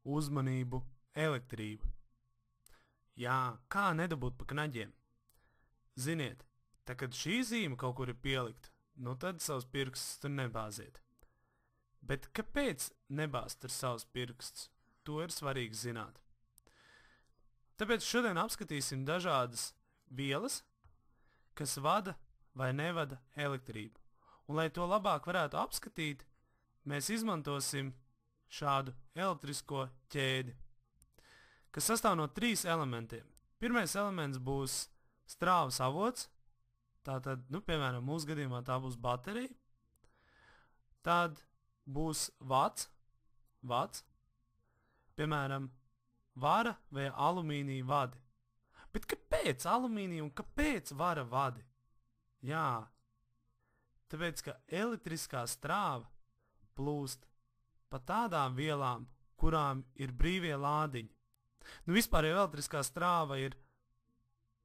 uzmanību, elektrību. Jā, kā nedabūt pa knaģiem? Ziniet, tā kad šī zīme kaut kur ir pielikta, nu tad savus pirkstus tur nebāziet. Bet kāpēc nebāzt ar savus pirkstus? To ir svarīgi zināt. Tāpēc šodien apskatīsim dažādas vielas, kas vada vai nevada elektrību. Un, lai to labāk varētu apskatīt, mēs izmantosim šādu elektrisko ķēdi, kas sastāv no 3 elementiem. Pirmais elements būs strāvas avots, tātad, piemēram, mūsu gadījumā tā būs baterija. Tad būs vats, piemēram, vara vai alumīnija vadi. Bet kāpēc alumīnija un kāpēc vara vadi? Jā, tāpēc, ka elektriskā strāva plūst pa tādām vielām, kurām ir brīvie lādiņi. Vispār jau elektriskā strāva ir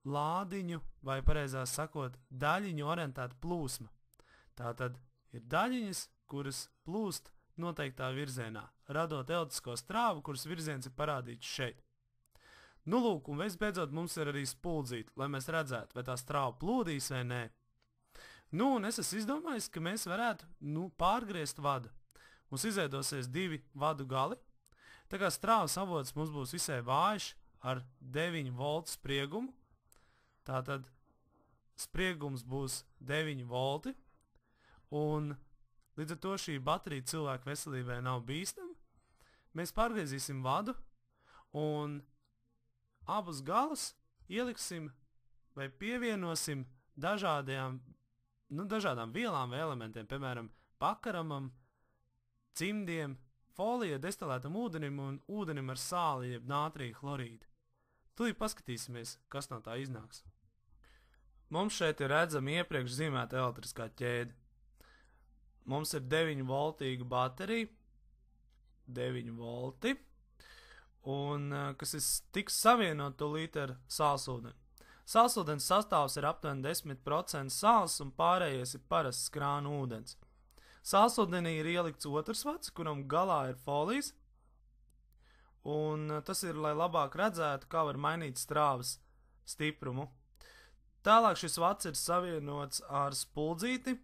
lādiņu, vai pareizāk sakot, daļiņu orientēta plūsma. Tātad ir daļiņas, kuras plūst noteiktā virzienā, radot elektrisko strāvu, kuras virziens ir parādīts šeit. Lūk, un visbeidzot mums ir arī spuldzīte, lai mēs redzētu, vai tā strāva plūdīs vai nē. Un es esmu izdomājis, ka mēs varētu pārgriezt vadu. Mums izveidosies 2 vadu gali. Tā kā strāvas avots mums būs visai vājš ar 9 voltu spriegumu. Tātad spriegums būs 9 volti. Un līdz ar to šī baterija cilvēku veselībai nav bīstama. Mēs pārgriezīsim vadu un abus galus ieliksim vai pievienosim dažādām vielām vai elementiem, piemēram, pakaramam, cimdiem, folijai, destilētam ūdenim un ūdenim ar sāli, jeb nātrija chlorīdu. Tūlīt paskatīsimies, kas no tā iznāks. Mums šeit ir redzama iepriekš zīmēta elektriskā ķēde. Mums ir 9 voltīga baterija, 9 volti, un kas tiks savienot tūlīt ar sālsūdeni. Sālsūdens sastāvs ir aptuveni 10% sāls un pārējais ir parasts krāna ūdens. Sālsūdenī ir ielikts otrs vats, kuram galā ir folijas, un tas ir, lai labāk redzētu, kā var mainīt strāvas stiprumu. Tālāk šis vats ir savienots ar spuldzīti,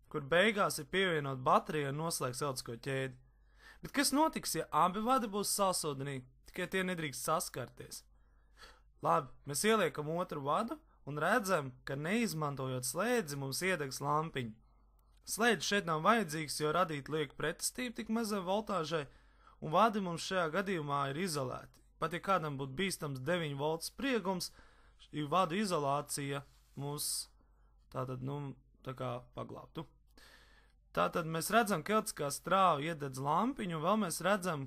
kur beigās ir pievienot baterija un noslēgs elektrisko ķēdi. Bet kas notiks, ja abi vadi būs sālsūdenī, tikai tie nedrīkst saskarties? Labi, mēs ieliekam otru vadu un redzam, ka neizmantojot slēdzi mums iedegs lampiņa. Slēdzi šeit nav vajadzīgs, jo radīt lieku pretestību tik mazai voltāžai, un vadi mums šajā gadījumā ir izolēti. Pat ja kādam būtu bīstams 9 voltu spriegums, šī vadu izolācija mūs tā kā paglābtu. Tātad mēs redzam, ka elektriskā strāva iededz lampiņu, un vēl mēs redzam,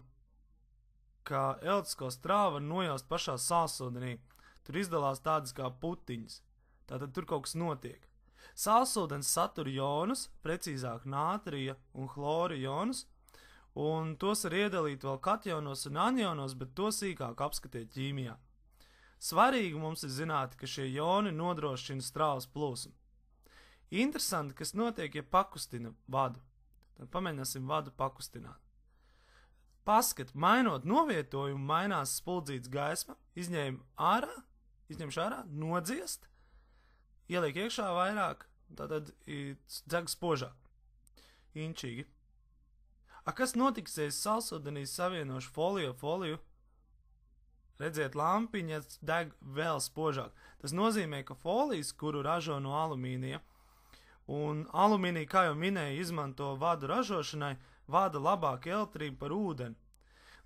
ka elektrisko strāvu var nojaust pašā sālsūdenī. Tur izdalās tādas kā putiņas. Tātad tur kaut kas notiek. Sālsūdens satur jonus, precīzāk nātrija un chlora jonus, un tos var iedalīt vēl kationos un anionos, bet to sīkāk apskatiet ķīmijā. Svarīgi mums ir zināt, ka šie joni nodrošina strāvas plūsmu. Interesanti, kas notiek, ja pakustina vadu. Tad pamēģināsim vadu pakustināt. Paskat, mainot novietojumu, mainās spuldzītes gaisma, izņemšu ārā, nodziest, ieliek iekšā vairāk, tātad dzeg spožāk. Inčīgi. Kas notiks, ja es sālsūdenī savienošu foliju? Redziet, lampiņa deg vēl spožāk. Tas nozīmē, ka folijas, kuru ražo no alumīnija, un alumīnija, kā jau minēju, izmanto vadu ražošanai, vada labāku elektrību par ūdeni.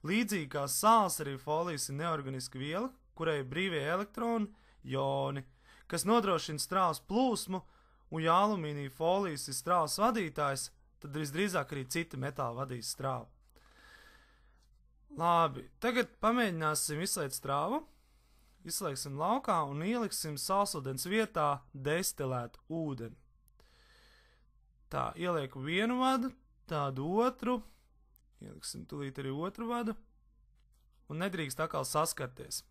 Līdzīgi kā sāls, arī folijas ir neorganiska viela, kurai ir brīvie elektroni, joni, kas nodrošina strāvas plūsmu, un ja alumīnija folijas ir strāvas vadītājs, tad visdrīzāk arī citi metāli vadīs strāvu. Labi, tagad pamēģināsim izslēgt strāvu, izslēgsim laukā un ieliksim sālsūdens vietā destilētu ūdeni. Tā, ielieku vienu vadu, tādu otru, ieliksim tūlīt arī otru vadu, un nedrīkst atkal saskarties.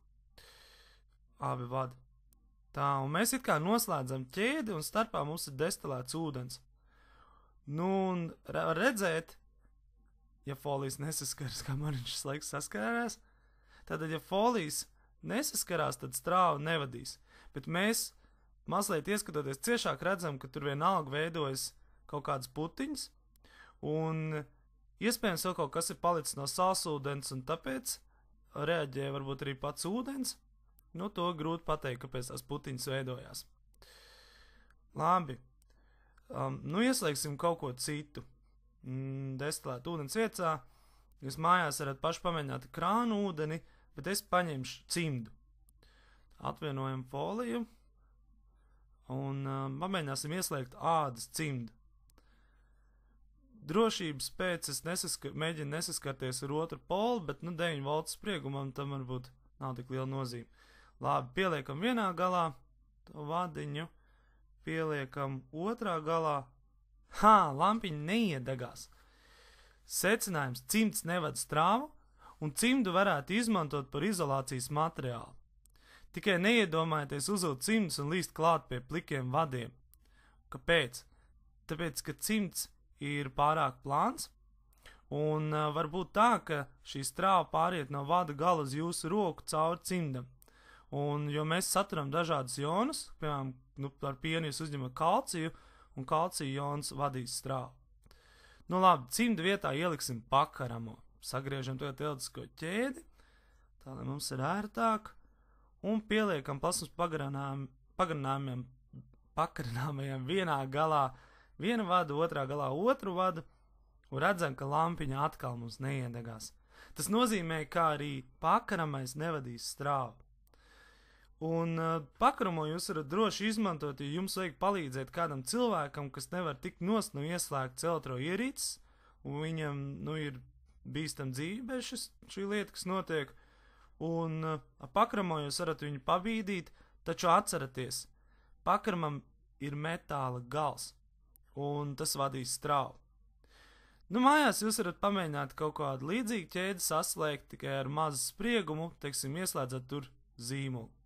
Abi vadi. Tā, un mēs it kā noslēdzam ķēdi, un starpā mums ir destilēts ūdens. Un redzēt, ja folijas nesaskaras, kā man viņš laiks saskarās. Tātad, ja folijas nesaskarās, tad strāva nevadīs. Bet mēs mazliet ieskatoties ciešāk redzam, ka tur vienalga veidojas kaut kādas putiņas, un iespējams vēl kaut kas ir palicis no sālsūdens, un tāpēc reaģē varbūt arī pats ūdens. Nu, to grūti pateikt, kāpēc tās putiņas veidojās. Labi. Nu, ieslēgsim kaut ko citu. Destilēt ūdens viecā. Jūs mājās varat paši pamēģināt krānu ūdeni, bet es paņemšu cimdu. Atvienojam foliju un pamēģināsim ieslēgt ādas cimdu. Drošības pēc es mēģinu nesaskarties ar otru polu, bet 9 voltu spriegumam tam varbūt nav tik liela nozīme. Labi, pieliekam vienā galā to vadiņu, pieliekam otrā galā. Lampiņa neiedegās. Secinājums: cimds nevada strāvu, un cimdu varētu izmantot par izolācijas materiālu. Tikai neiedomājieties uzvilkt cimdus un līst klāt pie plikiem vadiem. Kāpēc? Tāpēc, ka cimds ir pārāk plāns, un var būt tā, ka šī strāva pāriet no vada gala uz jūsu roku cauri cimdam. Un, jo mēs saturam dažādus ionus, piemēram, ar pienu jūs uzņemat kalciju, un kalcija ions vadīs strāvu. Nu labi, cimda vietā ieliksim pakaramo. Sagriežam tagad elektrisko ķēdi, tā lai mums ir ērtāk, un pieliekam plasmas pagarinājumiem vienā galā vienu vadu, otrā galā otru vadu, un redzam, ka lampiņa atkal mums neiedegās. Tas nozīmē, ka arī pakaramais nevadīs strāvu. Un pakaramo jūs varat droši izmantot, ja jums vajag palīdzēt kādam cilvēkam, kas nevar tikt nost no ieslēgtas elektroierīces, un viņam ir bīstam dzīve bez šī lieta, kas notiek. Un pakaramo jūs varat viņu pabīdīt, taču atceraties, pakaramam ir metāla gals, un tas vadīs strāvu. Nu, mājās jūs varat pamēģināt kaut kādu līdzīgu ķēdi saslēgt, tikai ar mazu spriegumu, teiksim, ieslēdzat tur zīmolu.